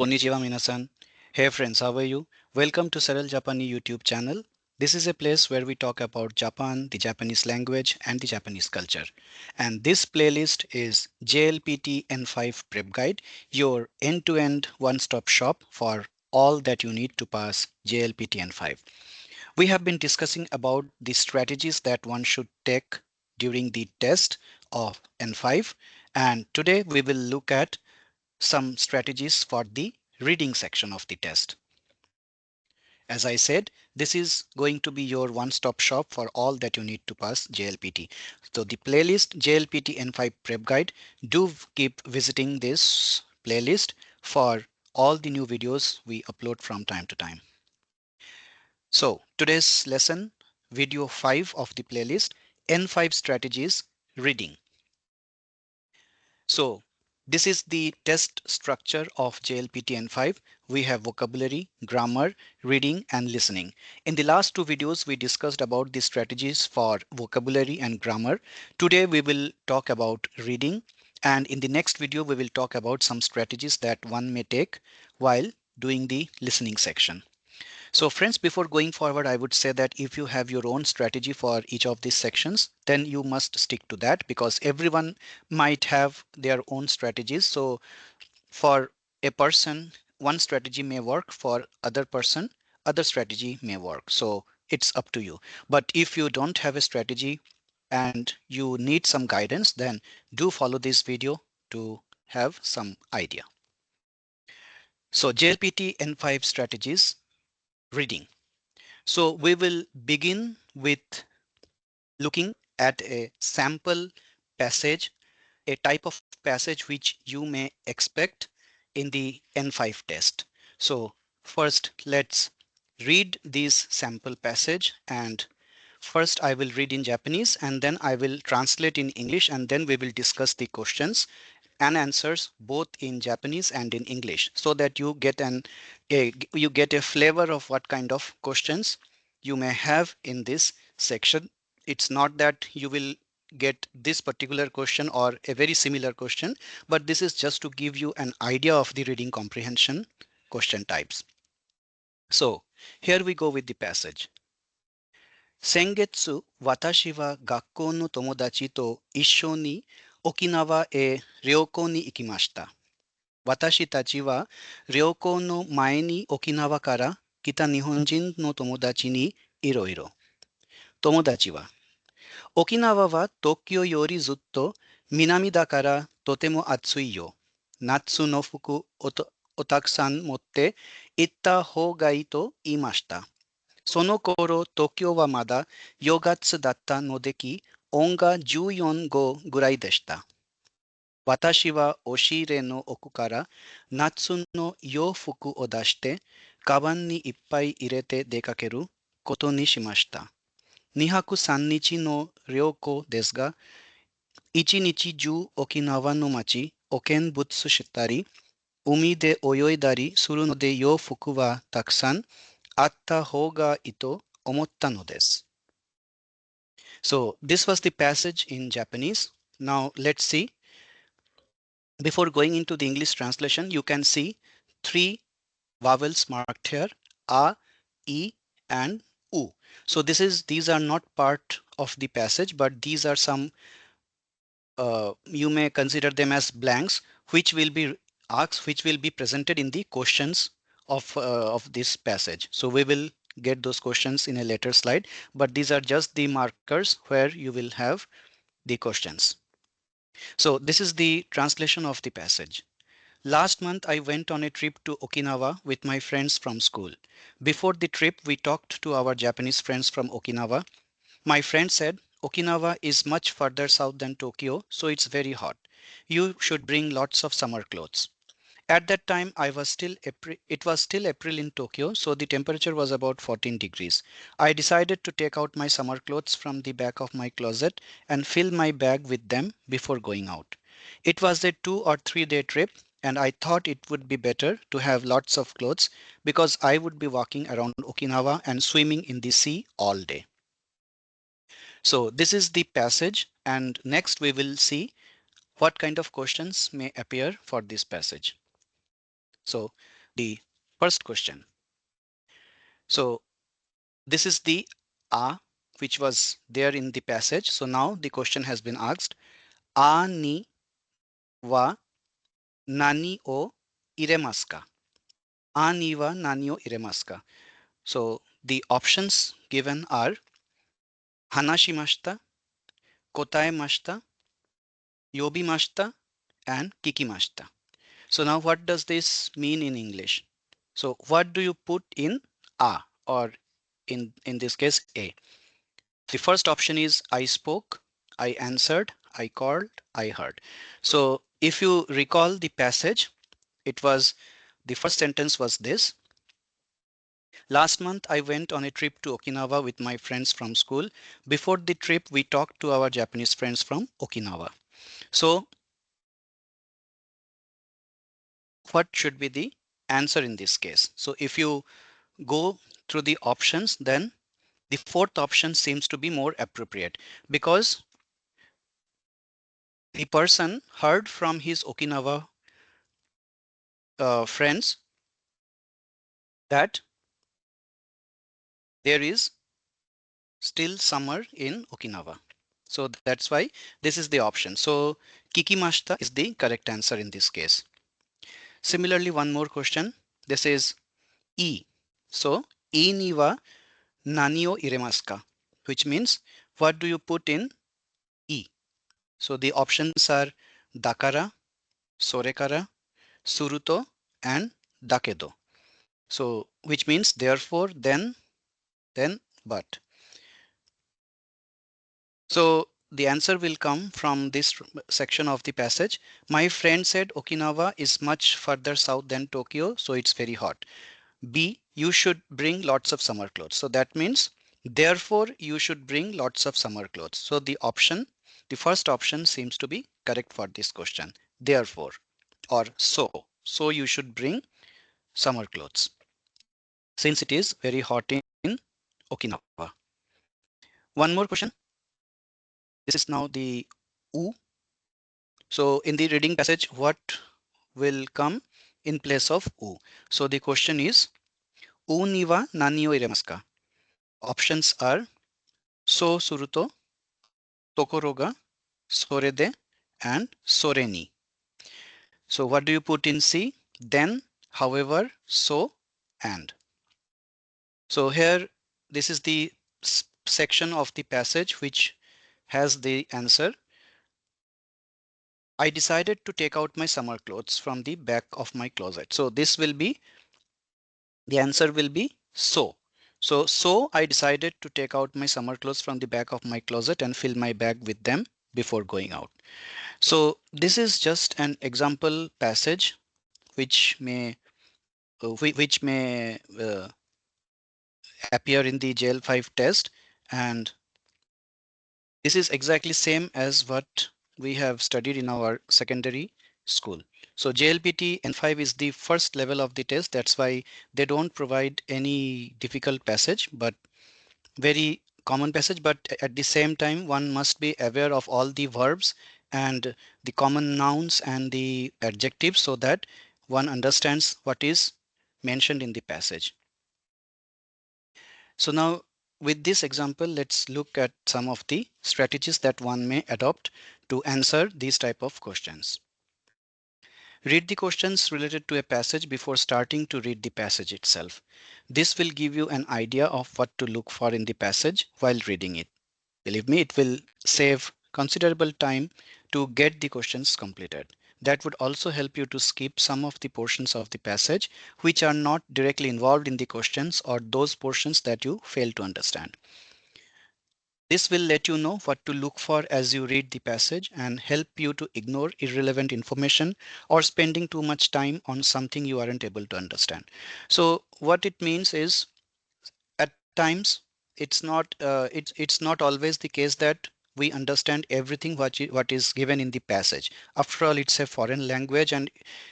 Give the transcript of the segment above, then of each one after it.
Konnichiwa minasan. Hey friends, how are you? Welcome to Saral Japani YouTube channel. This is a place where we talk about Japan, the Japanese language, and the Japanese culture. And this playlist is JLPT N5 Prep Guide, your end-to-end one-stop shop for all that you need to pass JLPT N5. We have been discussing about the strategies that one should take during the test of N5, and today we will look at some strategies for the reading section of the test. As I said, this is going to be your one-stop shop for all that you need to pass JLPT. So the playlist JLPT N5 Prep Guide, do keep visiting this playlist for all the new videos we upload from time to time. So today's lesson, video 5 of the playlist, N5 strategies reading. So this is the test structure of JLPT N5. We have vocabulary, grammar, reading, and listening. In the last two videos, we discussed about the strategies for vocabulary and grammar. Today, we will talk about reading. And in the next video, we will talk about some strategies that one may take while doing the listening section. So friends, before going forward, I would say that if you have your own strategy for each of these sections, then you must stick to that because everyone might have their own strategies. So for a person, one strategy may work, for other person, other strategy may work. So it's up to you. But if you don't have a strategy and you need some guidance, then do follow this video to have some idea. So JLPT N5 strategies, reading. So we will begin with looking at a sample passage, a type of passage which you may expect in the N5 test. So first let's read this sample passage, and first I will read in Japanese and then I will translate in English, and then we will discuss the questions and answers both in Japanese and in English so that you get a flavor of what kind of questions you may have in this section. It's not that you will get this particular question or a very similar question, but this is just to give you an idea of the reading comprehension question types. So here we go with the passage. 先月、私は学校の友達と一緒に沖縄へ旅行に行きました。私たちは旅行の前に沖縄から来た日本人の友達にいろいろ。友達は、沖縄は東京よりずっと南だからとても暑いよ。夏の服をたくさん持って行った方がいいと言いました。その頃、東京はまだ4月だったので温が14度ぐらいでした。私は押し入れの奥から夏の洋服を出して、カバンにいっぱい入れて出かけることにしました。2泊3日の旅行ですが、一日中沖縄の街を見物したり、海で泳いだりするので洋服はたくさんあった方がいいと思ったのです。So this was the passage in Japanese. Now let's see. Before going into the English translation, you can see three vowels marked here: a, e, and u. So these are not part of the passage, but these are some, you may consider them as blanks, which will be asked, which will be presented in the questions of this passage. So we will get those questions in a later slide, but these are just the markers where you will have the questions. So this is the translation of the passage. Last month, I went on a trip to Okinawa with my friends from school. Before the trip, we talked to our Japanese friends from Okinawa. My friend said, Okinawa is much further south than Tokyo, so it's very hot. You should bring lots of summer clothes. At that time, it was still April in Tokyo, so the temperature was about 14 degrees. I decided to take out my summer clothes from the back of my closet and fill my bag with them before going out. It was a 2 or 3 day trip, and I thought it would be better to have lots of clothes because I would be walking around Okinawa and swimming in the sea all day. So this is the passage, and next we will see what kind of questions may appear for this passage. So the first question. So this is the a which was there in the passage. So now the question has been asked. A ni wa nani o iremasu ka? A ni wa nani o iremasu ka? So the options given are hanashimashita, kotaemashita, yobimashita, and kikimashita. So now what does this mean in English? So what do you put in a, or in this case a? The first option is I spoke, I answered, I called, I heard. So if you recall the passage, it was the first sentence was this. Last month I went on a trip to Okinawa with my friends from school. Before the trip we talked to our Japanese friends from Okinawa. So what should be the answer in this case? So if you go through the options, then the fourth option seems to be more appropriate, because the person heard from his Okinawa friends that there is still summer in Okinawa. So that's why this is the option. So kikimashita is the correct answer in this case. Similarly, one more question. This is E. So E ni wa nani o iremasu ka? Which means what do you put in E? So the options are dakara, sorekara, suruto, and dakedo. So which means therefore, then, but. So the answer will come from this section of the passage. My friend said Okinawa is much further south than Tokyo, so it's very hot. B, you should bring lots of summer clothes. So that means therefore you should bring lots of summer clothes. So the first option seems to be correct for this question. Therefore, or so. So you should bring summer clothes since it is very hot in Okinawa. One more question. This is now the U. So in the reading passage, what will come in place of U? So the question is, U ni wa nani o iremasu ka? Options are so suruto, tokoro ga, sore de, and sore ni. So what do you put in C? Then, however, so, and. So here, this is the section of the passage which has the answer. I decided to take out my summer clothes from the back of my closet. So this will be, the answer will be so. So I decided to take out my summer clothes from the back of my closet and fill my bag with them before going out. So this is just an example passage which may appear in the JL5 test, and this is exactly same as what we have studied in our secondary school. So JLPT N5 is the first level of the test. That's why they don't provide any difficult passage, but very common passage. But at the same time, one must be aware of all the verbs and the common nouns and the adjectives so that one understands what is mentioned in the passage. So now with this example, let's look at some of the strategies that one may adopt to answer these type of questions. Read the questions related to a passage before starting to read the passage itself. This will give you an idea of what to look for in the passage while reading it. Believe me, it will save considerable time to get the questions completed. That would also help you to skip some of the portions of the passage which are not directly involved in the questions, or those portions that you fail to understand. This will let you know what to look for as you read the passage and help you to ignore irrelevant information or spending too much time on something you aren't able to understand. So what it means is, at times it's not always the case that we understand everything what is given in the passage. After all, it's a foreign language and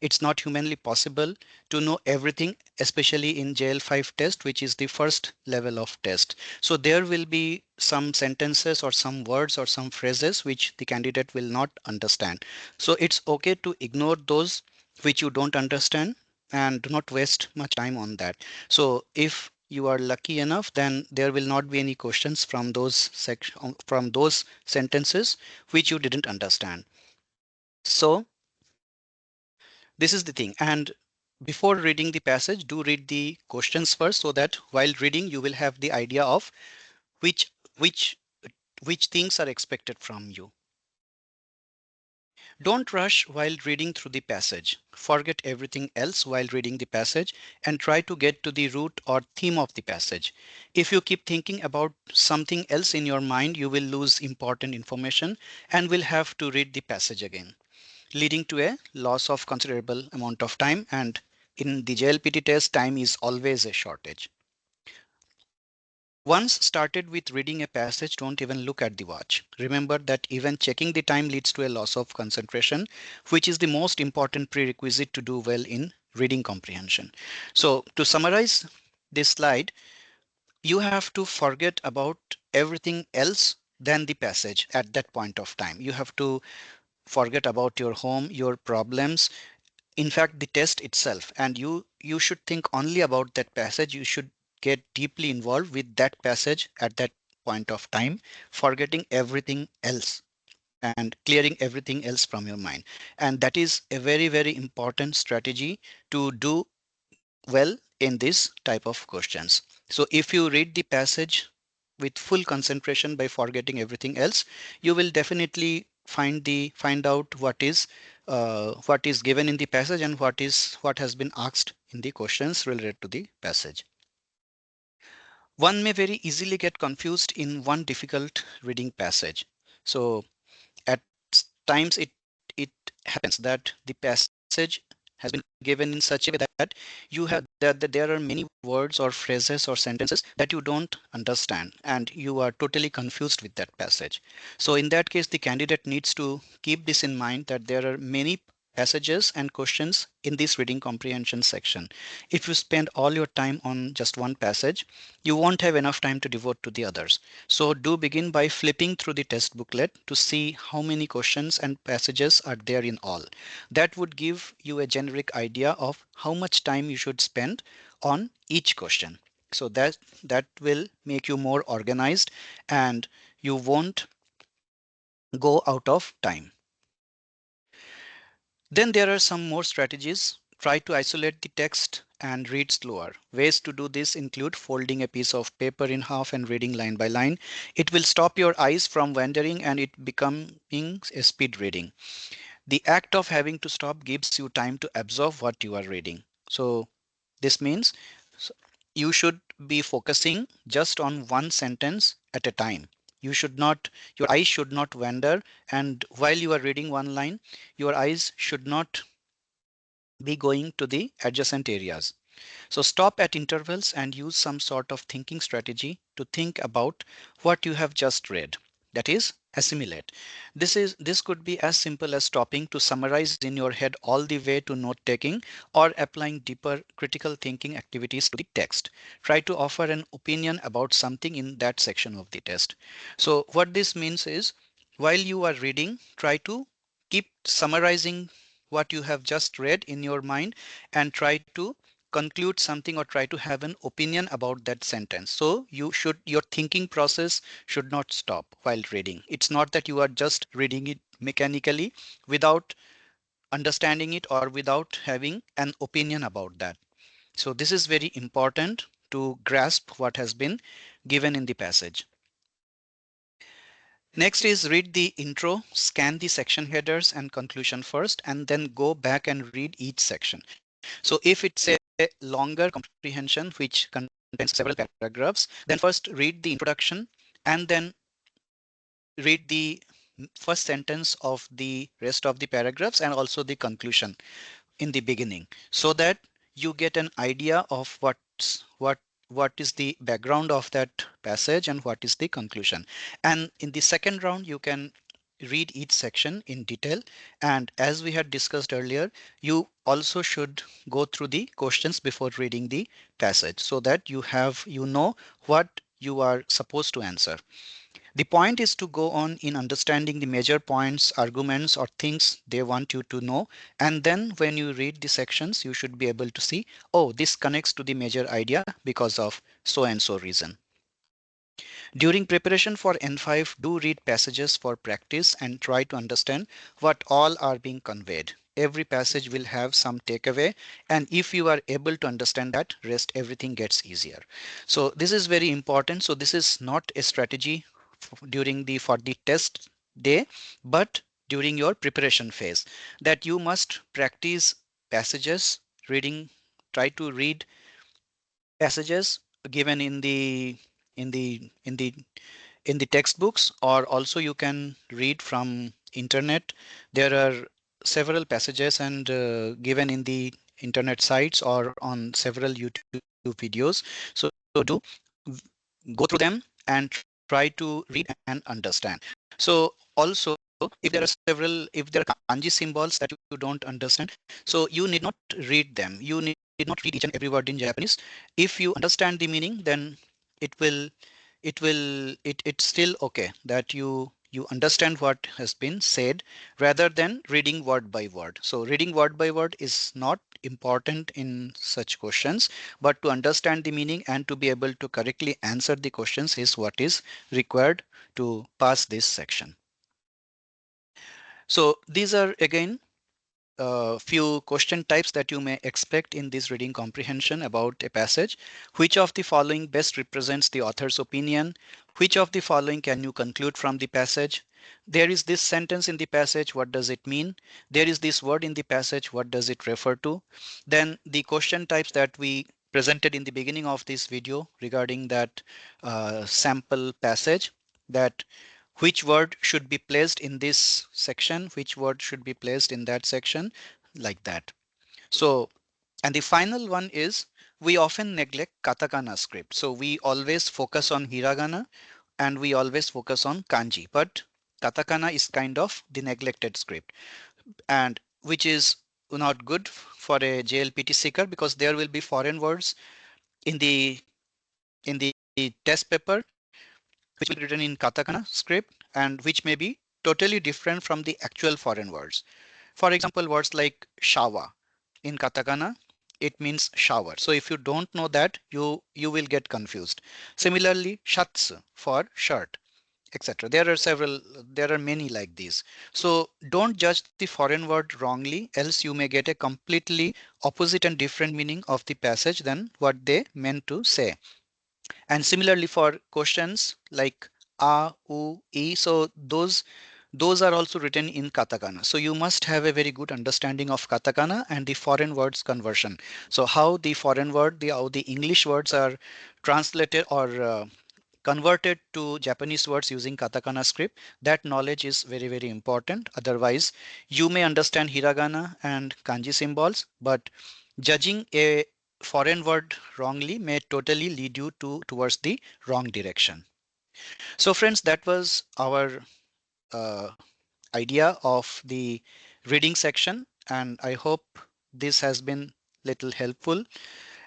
it's not humanly possible to know everything, especially in JL5 test, which is the first level of test. So there will be some sentences or some words or some phrases which the candidate will not understand. So it's okay to ignore those which you don't understand, and do not waste much time on that. So if you are lucky enough, then there will not be any questions from from those sentences which you didn't understand. So this is the thing. And before reading the passage, do read the questions first, so that while reading you will have the idea of which which which things are expected from you. Don't rush while reading through the passage. Forget everything else while reading the passage and try to get to the root or theme of the passage. If you keep thinking about something else in your mind, you will lose important information and will have to read the passage again, leading to a loss of considerable amount of time. And in the JLPT test, time is always a shortage. Once started with reading a passage, don't even look at the watch. Remember that even checking the time leads to a loss of concentration, which is the most important prerequisite to do well in reading comprehension. So to summarize this slide, you have to forget about everything else than the passage at that point of time. You have to forget about your home, your problems, in fact the test itself, and you should think only about that passage. You should get deeply involved with that passage at that point of time, forgetting everything else and clearing everything else from your mind. And that is a very, very important strategy to do well in this type of questions. So if you read the passage with full concentration by forgetting everything else, you will definitely find out what is given in the passage and what has been asked in the questions related to the passage. One may very easily get confused in one difficult reading passage. So at times it happens that the passage has been given in such a way that that there are many words or phrases or sentences that you don't understand and you are totally confused with that passage. So in that case, the candidate needs to keep this in mind, that there are many passages and questions in this reading comprehension section. If you spend all your time on just one passage, you won't have enough time to devote to the others. So do begin by flipping through the test booklet to see how many questions and passages are there in all. That would give you a generic idea of how much time you should spend on each question. So that will make you more organized and you won't go out of time. Then there are some more strategies. Try to isolate the text and read slower. Ways to do this include folding a piece of paper in half and reading line by line. It will stop your eyes from wandering and it becoming a speed reading. The act of having to stop gives you time to absorb what you are reading. So this means you should be focusing just on one sentence at a time. You should not, your eyes should not wander, and while you are reading one line, your eyes should not be going to the adjacent areas. So stop at intervals and use some sort of thinking strategy to think about what you have just read. That is, assimilate. This could be as simple as stopping to summarize in your head all the way to note taking, or applying deeper critical thinking activities to the text. Try to offer an opinion about something in that section of the test. So what this means is, while you are reading, try to keep summarizing what you have just read in your mind and try to conclude something or try to have an opinion about that sentence. So your thinking process should not stop while reading. It's not that you are just reading it mechanically without understanding it or without having an opinion about that. So this is very important to grasp what has been given in the passage. Next is read the intro, scan the section headers and conclusion first, and then go back and read each section. So if it's a longer comprehension which contains several paragraphs, then first read the introduction and then read the first sentence of the rest of the paragraphs and also the conclusion in the beginning, so that you get an idea of what is the background of that passage and what is the conclusion. And in the second round you can read each section in detail, and as we had discussed earlier, you also should go through the questions before reading the passage, so that you know what you are supposed to answer. The point is to go on in understanding the major points, arguments, or things they want you to know. And then when you read the sections, you should be able to see, oh, this connects to the major idea because of so and so reason. During preparation for N5, do read passages for practice and try to understand what all are being conveyed. Every passage will have some takeaway, and if you are able to understand that, rest everything gets easier. So this is very important. So this is not a strategy during the for the test day, but during your preparation phase, that you must practice passages reading. Try to read passages given in the in the textbooks, or also you can read from internet. There are several passages and given in the internet sites or on several YouTube videos. So do go through them and try to read and understand. So also, if there are several, if there are kanji symbols that you don't understand, so you need not read them. You need not read each and every word in Japanese. If you understand the meaning, then it will it's still okay that you understand what has been said, rather than reading word by word. So reading word by word is not important in such questions, but to understand the meaning and to be able to correctly answer the questions is what is required to pass this section. So these are again few question types that you may expect in this reading comprehension about a passage. Which of the following best represents the author's opinion? Which of the following can you conclude from the passage? There is this sentence in the passage, what does it mean? There is this word in the passage, what does it refer to? Then the question types that we presented in the beginning of this video regarding that sample passage, that which word should be placed in this section, which word should be placed in that section, like that. So, and the final one is, we often neglect katakana script. So we always focus on hiragana and we always focus on kanji, but katakana is kind of the neglected script, and which is not good for a JLPT seeker, because there will be foreign words in the test paper which will be written in katakana script and which may be totally different from the actual foreign words. For example, words like shawa in katakana, it means shower. So if you don't know that, you will get confused. Similarly, shats for shirt, etc. There are many like these. So don't judge the foreign word wrongly, else you may get a completely opposite and different meaning of the passage than what they meant to say. And similarly for questions like a, u, e, so those are also written in katakana. So you must have a very good understanding of katakana and the foreign words conversion. So how the foreign word, how the English words are translated or converted to Japanese words using katakana script, that knowledge is very, very important. Otherwise, you may understand hiragana and kanji symbols, but judging a foreign word wrongly may totally lead you towards the wrong direction. So friends, that was our uh, idea of the reading section, and I hope this has been little helpful.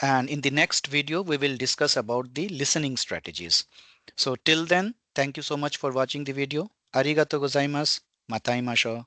And in the next video, we will discuss about the listening strategies. So till then, thank you so much for watching the video. Arigato gozaimasu. Matai masho.